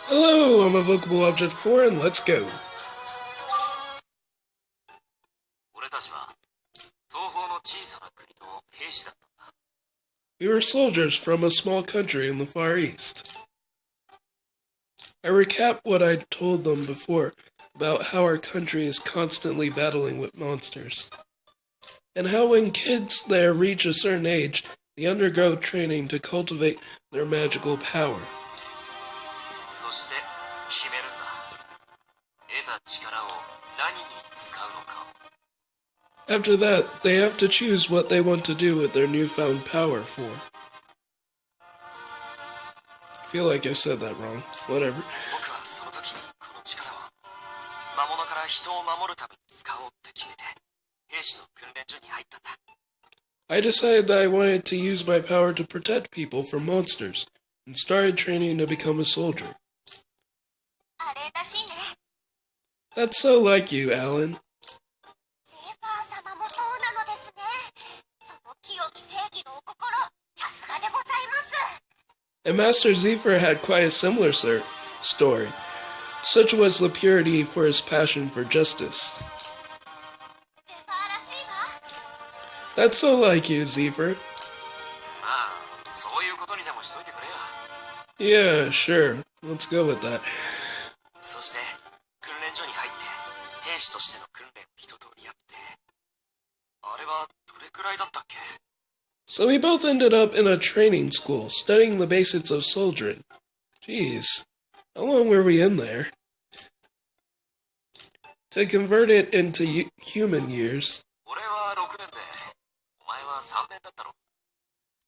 Hello, I'm Evocable Object 4 and let's go. 俺たちは東方の小さな国の兵士だったんだ。We were soldiers from a small country in the Far East. I recap what I told them before about how our country is constantly battling with monsters, and how when kids there reach a certain age, they undergo training to cultivate their magical power. そして決めるんだ。得た力を何に使うのかを。After that, they have to choose what they want to do with their newfound power for. I feel like I said that wrong. Whatever. 僕はその時にこの力を魔物から人を守るために使おうって決めて兵士の訓練所に入ったんだ。I decided that I wanted to use my power to protect people from monsters, and started training to become a soldier. あれらしいね。That's so like you, Alan. ゼーファー様もそうなのですね。その清き正義のお心、さすがでございます。And Master Zephyr had quite a similar story. Such was the purity for his passion for justice. ゼファーらしいわ。That's so like you, Zephyr. まあそういうことにでもしといてくれよ。 Yeah, sure. Let's go with that. そして訓練所に入って兵士としての訓練を一通りやって、あれはどれくらいだったっけ？ So we both ended up in a training school, studying the basics of soldiering. Jeez, how long were we in there? To convert it into human years, 俺は6年で、お前は3年だったろ。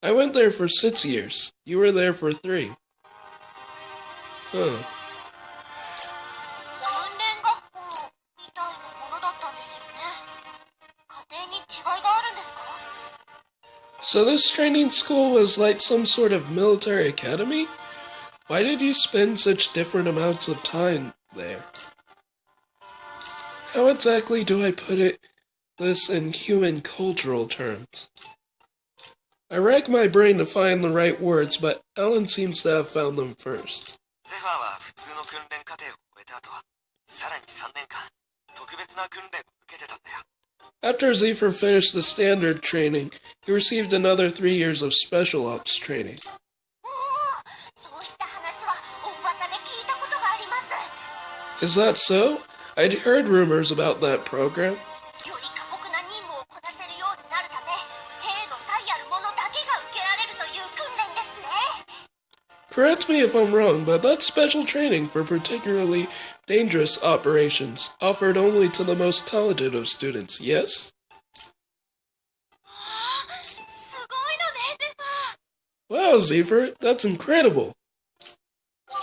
I went there for 6 years. You were there for 3. Huh. 訓練学校みたいなものだったんですよね。家庭に違いがあるんですか？ So this training school was like some sort of military academy? Why did you spend such different amounts of time there? How exactly do I put this in human cultural terms? I rack my brain to find the right words, but Alan seems to have found them first. ゼファーは普通の訓練課程を終えた後は、さらに3年間、特別な訓練を受けてたんだよ。 After Zephyr finished the standard training, he received another 3 years of special ops training. おお、そういった話はお噂で聞いたことがあります。 Is that so? I'd heard rumors about that program. より過酷な任務をこなせるようになるため、兵の才ある者だけが受けられるという訓練ですね。 Correct me if I'm wrong, but that's special training for particularly dangerous operations, offered only to the most talented of students, yes? すごいのね、ゼファー。 Wow, Zephyr, that's incredible. ま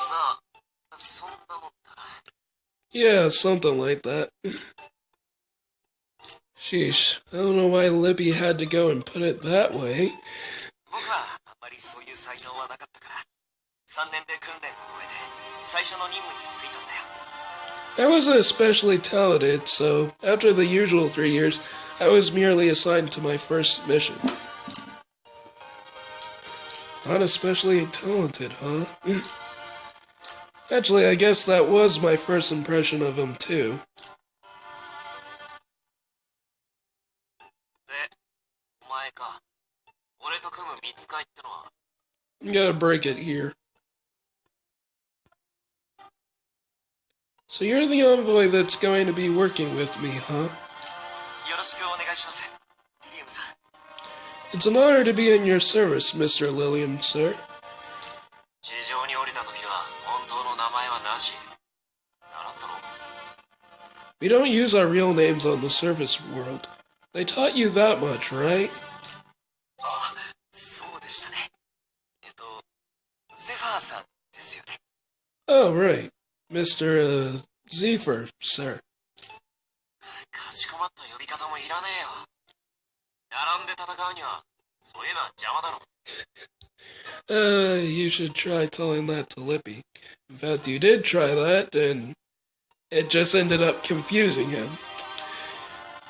あ、そんなもんだな。 Yeah, something like that. Sheesh, I don't know why Libby had to go and put it that way. 僕はあんまりそういう才能はなかったから、3年で訓練を終えて、最初の任務に就いたんだよ。 I wasn't especially talented, so after the usual 3 years, I was merely assigned to my first mission. Not especially talented, huh? Actually, I guess that was my first impression of him, too. で、お前か。俺と組む見つかいってのは、 I'm gonna break it here. So you're the envoy that's going to be working with me, huh? よろしくお願いします。リリアムさん。 It's an honor to be in your service, Mr. Lilliam, sir. 地上に降りた時は本当の名前はなし。習ったろ？ We don't use our real names on the surface world. They taught you that much, right? あ、そうでしたね。ゼファーさんですよね。 Oh, right. Mr. Zephyr, sir. かしこまった呼び方もいらねえよ。並んで戦うには、そういうのは邪魔だろ。 You should try telling that to Lippy. In fact, you did try that, and it just ended up confusing him.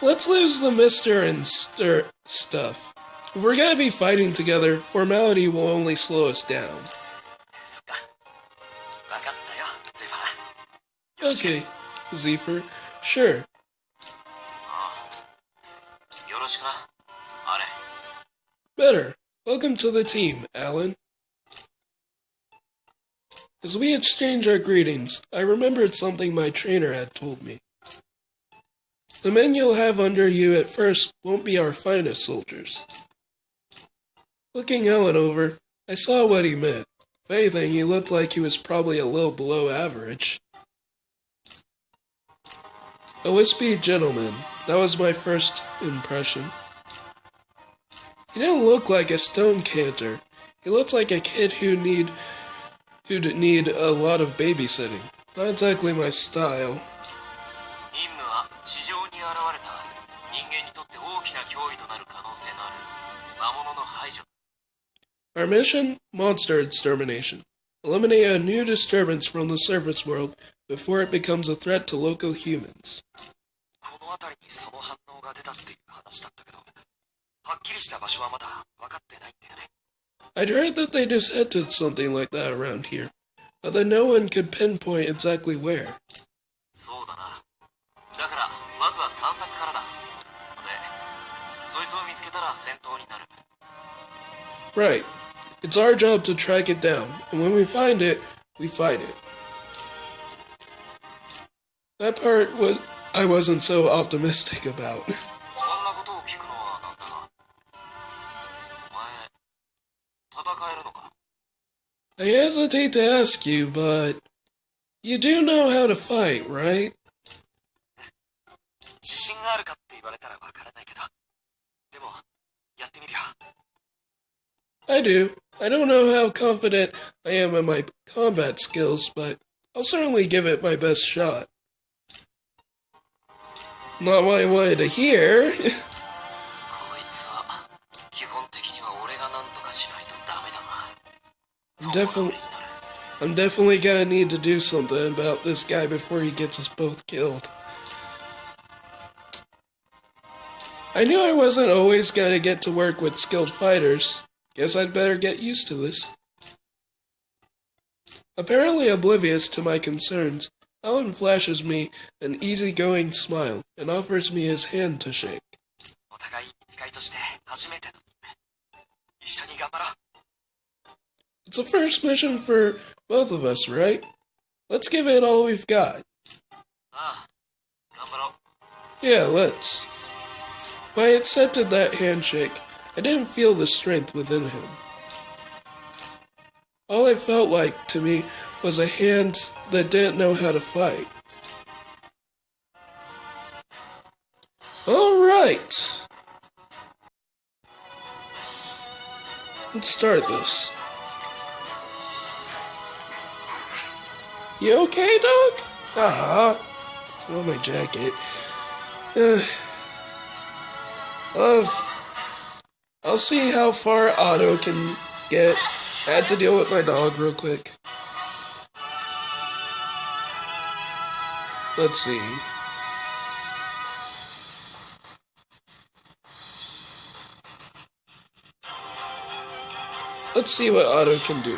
Let's lose the Mr. and stuff. If we're gonna be fighting together, formality will only slow us down. そっか。わかったよ、ゼファー。よろしく。 Okay, Zephyr. Sure. ああ、よろしくな、アレン。 Better. Welcome to the team, Alan. As we exchange our greetings, I remembered something my trainer had told me. The men you'll have under you at first won't be our finest soldiers. Looking Alan over, I saw what he meant. If anything, he looked like he was probably a little below average. A wispy gentleman. That was my first impression. He didn't look like a stone canter. He looked like a kid who'd need a lot of babysitting. Not exactly my style. 任務は地上に現れた人間にとって大きな脅威となる可能性のある魔物の排除。 Our mission? Monster extermination. Eliminate a new disturbance from the surface world before it becomes a threat to local humans. この辺りにその反応が出たっていう話だったけど、はっきりした場所はまだ分かってないんだよね。 I'd heard that they detected something like that around here, but that no one could pinpoint exactly where. そうだな。だからまずは探索からだ。で、そいつを見つけたら戦闘になる。 Right. It's our job to track it down, and when we find it, we fight it. That part I wasn't so optimistic about. こんなことを聞くのはなんだが、お前、戦えるのか？ I hesitate to ask you, but you do know how to fight, right? 自信があるかって言われたらわからないけど、でも、やってみるよ。 I do. I don't know how confident I am in my combat skills, but I'll certainly give it my best shot. Not what I wanted to hear. こいつは基本的には俺が何とかしないとダメだな。 I'm definitely gonna need to do something about this guy before he gets us both killed. I knew I wasn't always gonna get to work with skilled fighters. Guess I'd better get used to this. Apparently oblivious to my concerns, Alan flashes me an easygoing smile and offers me his hand to shake. お互い見つかりとして初めての任務。一緒に頑張ろう。 It's a first mission for both of us, right? Let's give it all we've got. ああ、頑張ろう。 Yeah, let's. When I accepted that handshake, I didn't feel the strength within him. All it felt like to me was a hand that didn't know how to fight. All right. Let's start this. You okay, dog? Oh, my jacket. I'll see how far Otto can get. I had to deal with my dog real quick. Let's see. Let's see what Otto can do.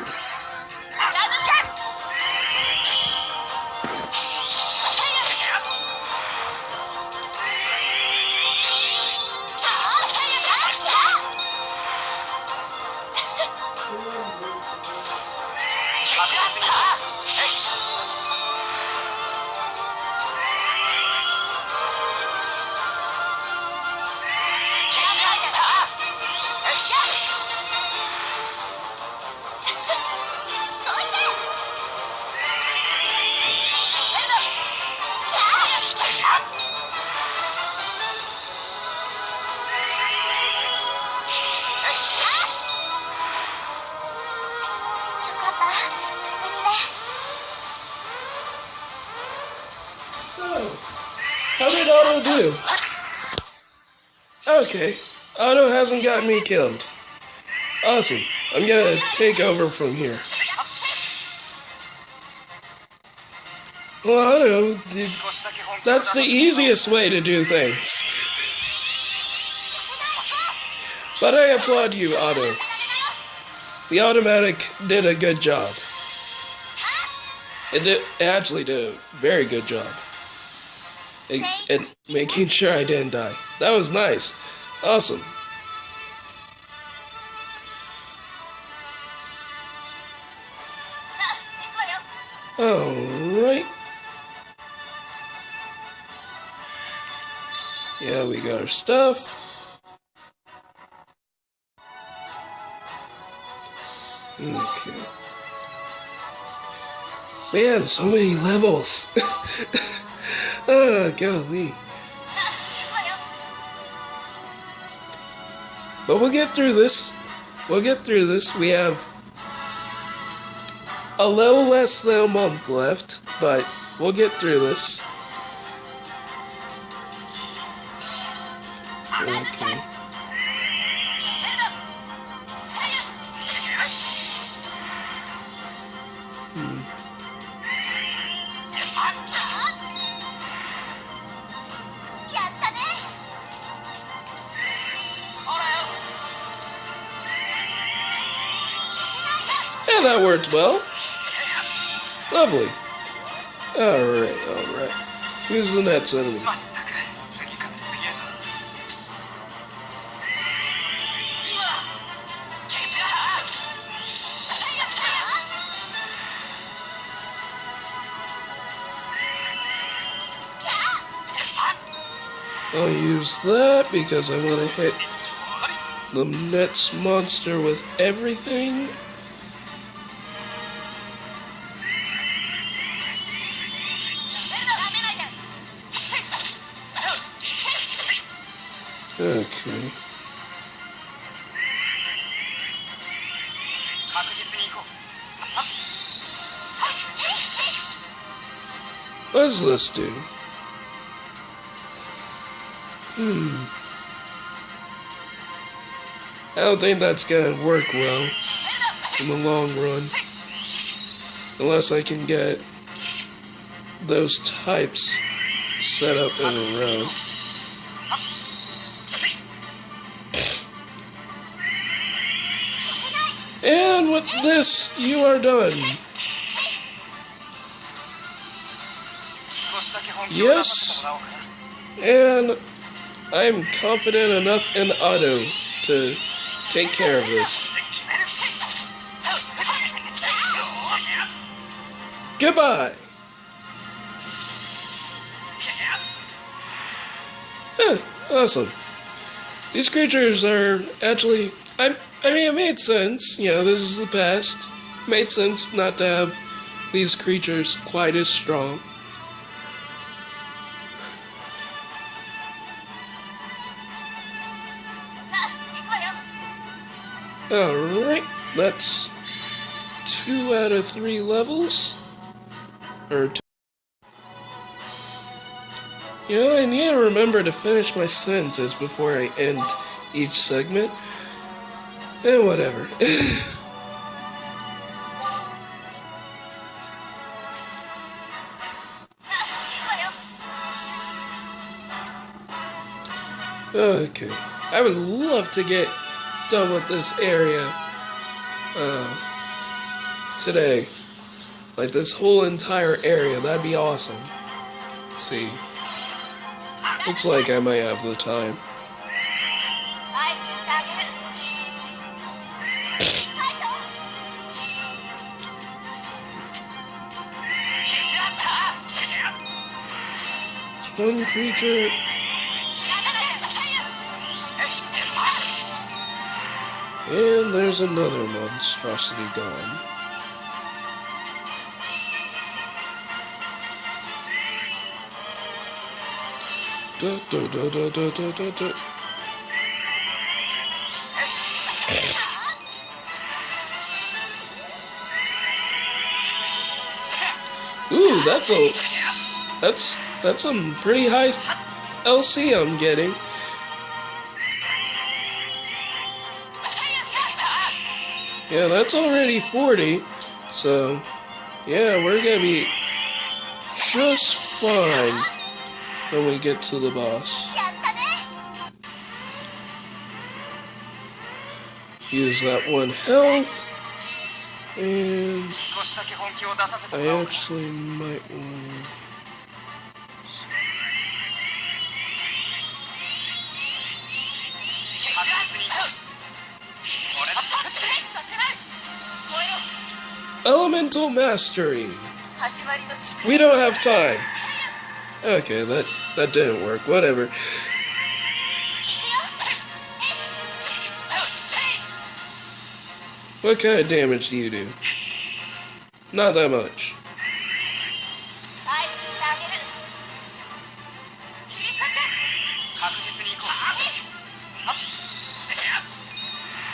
So, how did Otto do? Okay, Otto hasn't got me killed. Awesome, I'm gonna take over from here. Well, Otto, that's the easiest way to do things. But I applaud you, Otto. The automatic did a good job. It actually did a very good job. And making sure I didn't die. That was nice. Awesome. Alright. Yeah, we got our stuff. Okay. Man, so many levels. Oh, golly. But we'll get through this. We'll get through this. We have a little less than a month left, but we'll get through this. Okay. And that worked well. Lovely. Alright. Who's the next enemy? まったく次から次へと。I'll use that because I want to hit the next monster with everything. Okay. 確実に行こう。 What does this do? I don't think that's gonna work well in the long run. Unless I can get those types set up in a row. And with this, you are done. 少しだけ本気を出させてもらおうかな。 And I'm confident enough in Otto to take care of this. Goodbye! Awesome. These creatures are actually... I mean, it made sense. You know, this is the past. Made sense not to have these creatures quite as strong. Alright, that's 2 out of 3 levels. Or 2. Yeah, I need to remember to finish my sentences before I end each segment. And whatever. Okay. I would love to get done with this area today. Like this whole entire area. That'd be awesome. Let's see. Looks like I might have the time. One creature. And there's another monstrosity gone. Da, da, da, da, da, da, da, da. Ooh, that's some pretty high LC I'm getting. Yeah, that's already 40, so yeah, we're gonna be just fine when we get to the boss. Use that 1 health. And 少しだけ本気を出させて I もらおうか actually might want 確実に俺だ Elemental Mastery. We don't have time. Okay, that didn't work. Whatever. What kind of damage do you do? Not that much.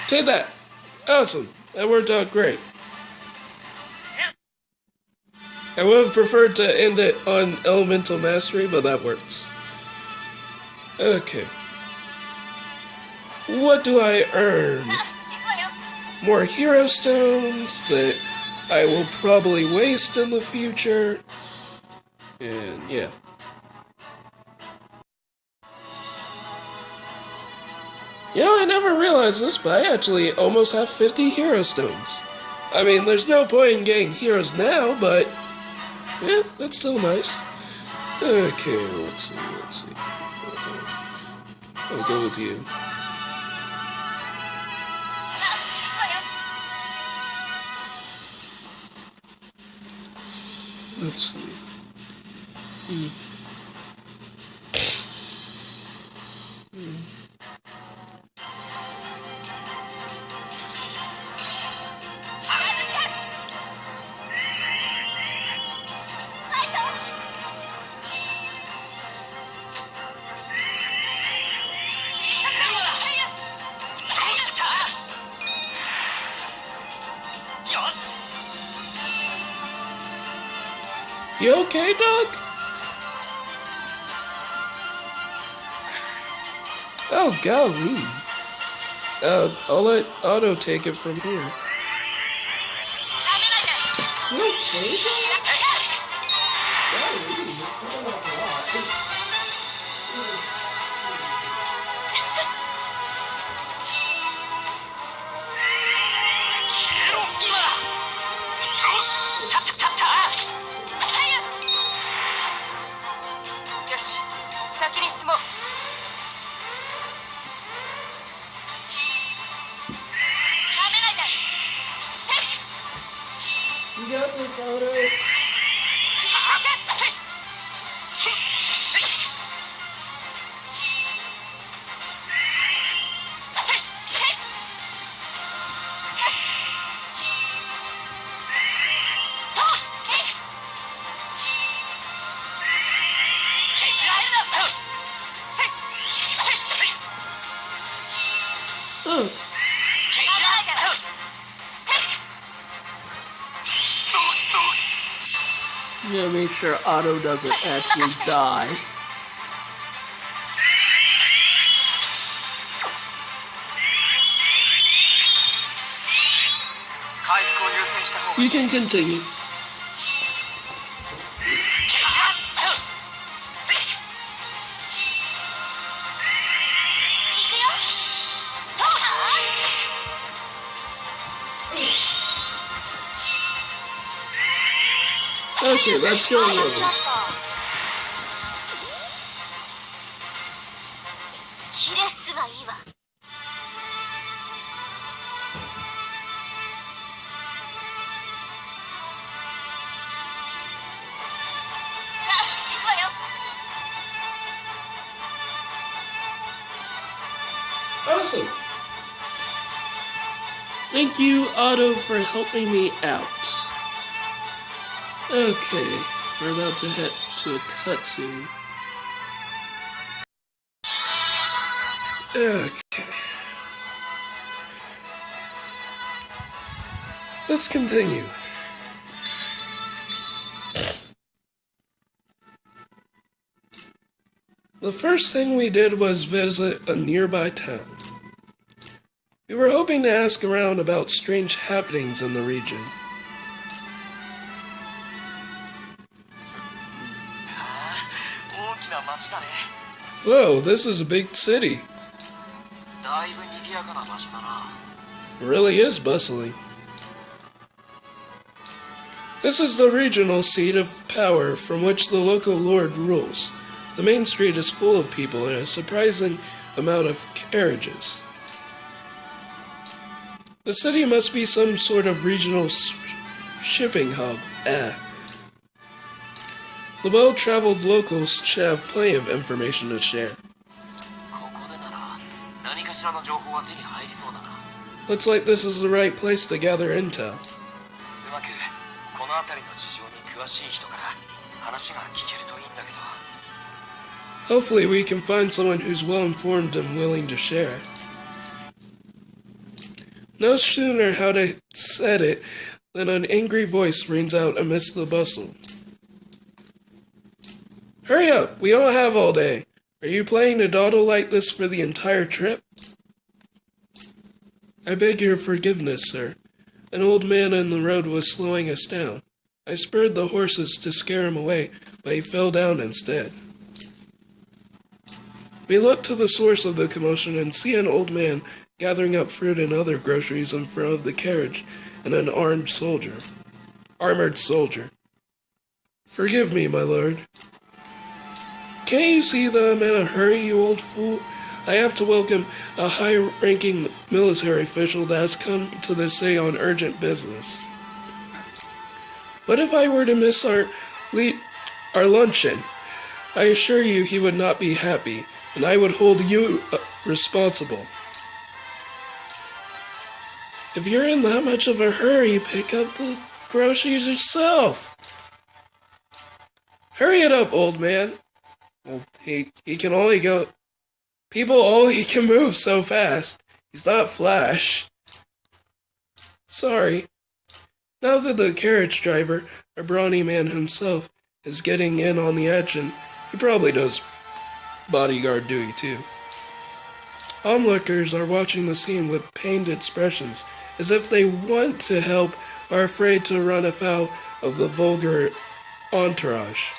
Take that. Awesome. That worked out great. I would have preferred to end it on Elemental Mastery, but that works. Okay. What do I earn? More hero stones that I will probably waste in the future. And yeah. Yeah, I never realized this, but I actually almost have 50 hero stones. I mean, there's no point in getting heroes now, but yeah, that's still nice. Okay, let's see. I'll go with you. Let's see. You okay, dog? Oh, golly. I'll let Otto take it from here. Okay. You got this, Otto. Huh. You gotta make sure Otto doesn't actually die. You can continue. Okay, let's go over. Awesome. Thank you, Otto, for helping me out. Okay, we're about to head to a cutscene. Okay. Let's continue. The first thing we did was visit a nearby town. We were hoping to ask around about strange happenings in the region. Whoa, this is a big city. It really is bustling. This is the regional seat of power from which the local lord rules. The main street is full of people and a surprising amount of carriages. The city must be some sort of regional shipping hub. The well-traveled locals should have plenty of information to share. ここでなら何かしらの情報は手に入りそうだな。 Looks like this is the right place to gather intel. うまくこの辺りの事情に詳しい人から話が聞けるといいんだけど。 Hopefully we can find someone who's well-informed and willing to share. No sooner had I said it than an angry voice rings out amidst the bustle. Hurry up! We don't have all day. Are you planning to dawdle like this for the entire trip? I beg your forgiveness, sir. An old man on the road was slowing us down. I spurred the horses to scare him away, but he fell down instead. We look to the source of the commotion and see an old man gathering up fruit and other groceries in front of the carriage and an armored soldier. Forgive me, my lord. Can't you see that I'm in a hurry, you old fool? I have to welcome a high-ranking military official that has come to the city on urgent business. What if I were to miss our luncheon? I assure you he would not be happy, and I would hold you responsible. If you're in that much of a hurry, pick up the groceries yourself. Hurry it up, old man. Well, he can only go... People only can move so fast. He's not Flash. Sorry. Now that the carriage driver, a brawny man himself, is getting in on the action, he probably does bodyguard duty too. Onlookers are watching the scene with pained expressions, as if they want to help or are afraid to run afoul of the vulgar entourage.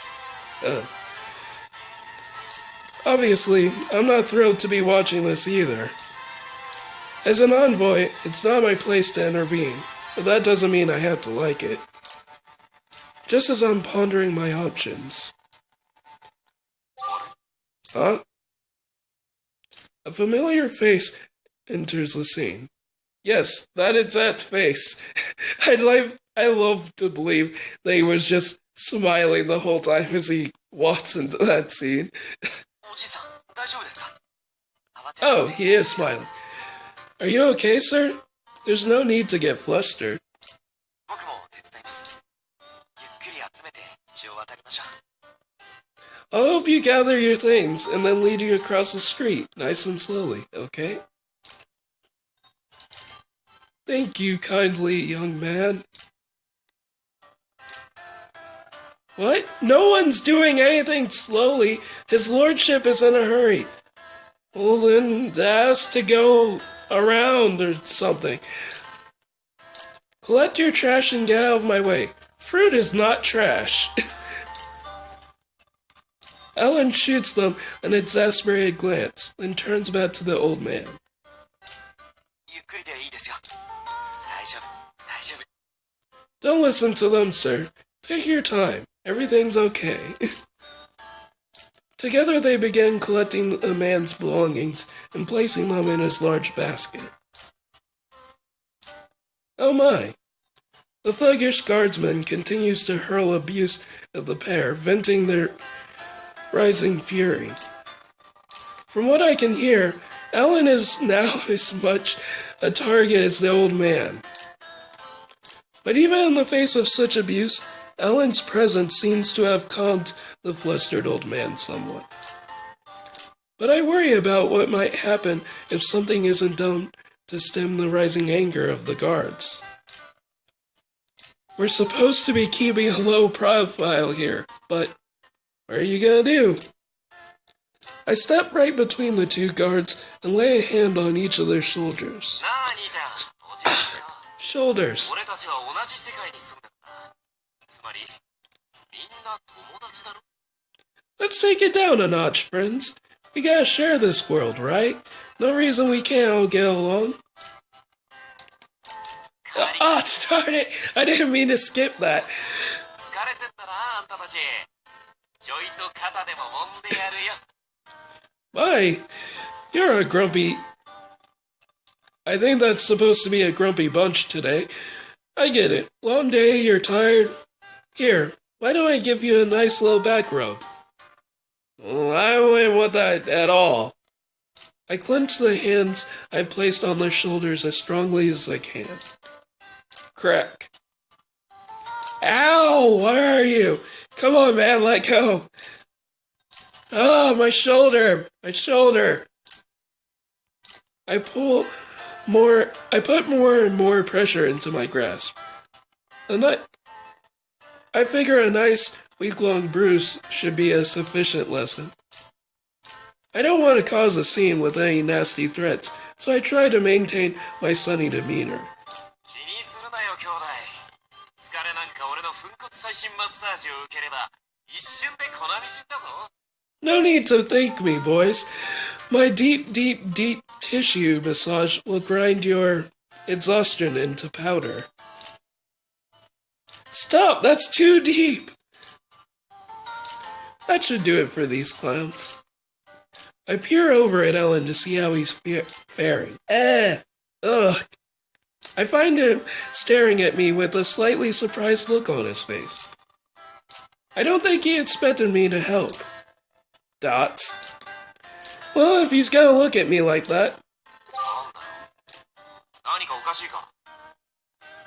Obviously, I'm not thrilled to be watching this either. As an envoy, it's not my place to intervene, but that doesn't mean I have to like it. Just as I'm pondering my options. Huh? A familiar face enters the scene. Yes, that exact face. I love to believe that he was just smiling the whole time as he walks into that scene. Oh, he is smiling. Are you okay, sir? There's no need to get flustered. I'll help you gather your things and then lead you across the street, nice and slowly, okay? Thank you kindly, young man. What? No one's doing anything slowly. His lordship is in a hurry. Well, then, that has to go around or something. Collect your trash and get out of my way. Fruit is not trash. Ellen shoots them an exasperated glance, then turns back to the old man. Don't listen to them, sir. Take your time. Everything's okay. Together they began collecting the man's belongings and placing them in his large basket. Oh my! The thuggish guardsman continues to hurl abuse at the pair, venting their rising fury. From what I can hear, Ellen is now as much a target as the old man. But even in the face of such abuse, Ellen's presence seems to have calmed the flustered old man somewhat. But I worry about what might happen if something isn't done to stem the rising anger of the guards. We're supposed to be keeping a low profile here, but what are you gonna do? I step right between the two guards and lay a hand on each of their shoulders. Shoulders. Let's take it down a notch, friends. We gotta share this world, right? No reason we can't all get along. Oh, darn it! I didn't mean to skip that. 疲れてんだな、あんたたち。ちょいと肩でも揉んでやるよ。My, you're a grumpy... I think that's supposed to be a grumpy bunch today. I get it. Long day, you're tired. Here, why don't I give you a nice little back rub? Well, I wouldn't want that at all. I clenched the hands I placed on their shoulders as strongly as I can. Crack. Ow! Where are you? Come on, man, let go. Oh, my shoulder! My shoulder! I put more and more pressure into my grasp. I figure a nice week-long bruise should be a sufficient lesson. I don't want to cause a scene with any nasty threats, so I try to maintain my sunny demeanor. 気にするなよ、兄弟。疲れなんか俺の粉骨最新マッサージを受ければ一瞬で粉みじんだぞ。No need to thank me, boys. My deep, deep, deep tissue massage will grind your exhaustion into powder. Stop! That's too deep! That should do it for these clowns. I peer over at Ellen to see how he's faring. Ugh. I find him staring at me with a slightly surprised look on his face. I don't think he expected me to help. Dots. Well, if he's gonna look at me like that. なんだろう。何かおかしいか。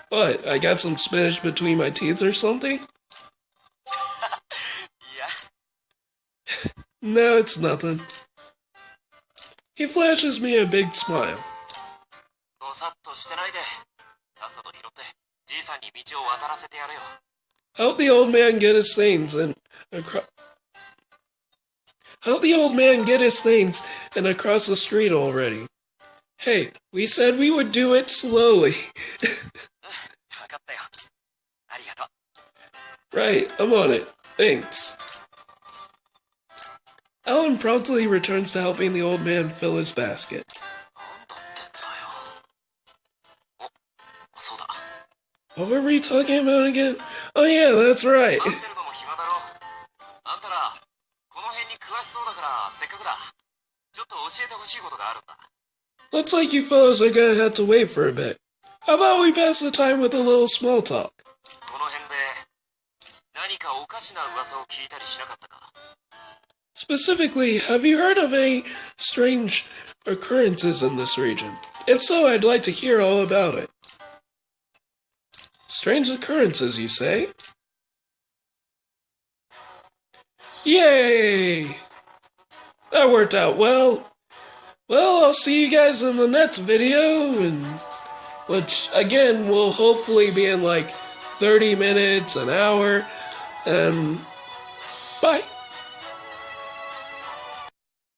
What, I got some spinach between my teeth or something? いや。No, it's nothing. He flashes me a big smile. ぼさっとしてないで。さっさと拾ってじいさんに道を渡らせてやるよ。Help the old man get his things and across the street already. Hey, we said we would do it slowly. わかったよ。ありがとう。 Right, I'm on it. Thanks. Ellen promptly returns to helping the old man fill his basket. なんだってんだよ。お、そうだ。 What were we talking about again? Oh yeah, that's right. 待ってるのも暇だろ。あんたら、この辺に詳しそうだからせっかくだ。ちょっと教えてほしいことがあるんだ。 Looks like you fellows are gonna have to wait for a bit. How about we pass the time with a little small talk? この辺で何かおかしな噂を聞いたりしなかったか。 Specifically, have you heard of any strange occurrences in this region? If so, I'd like to hear all about it. Strange occurrences, you say? Yay! That worked out well. Well, I'll see you guys in the next video, which again will hopefully be in like 30 minutes, an hour, and bye.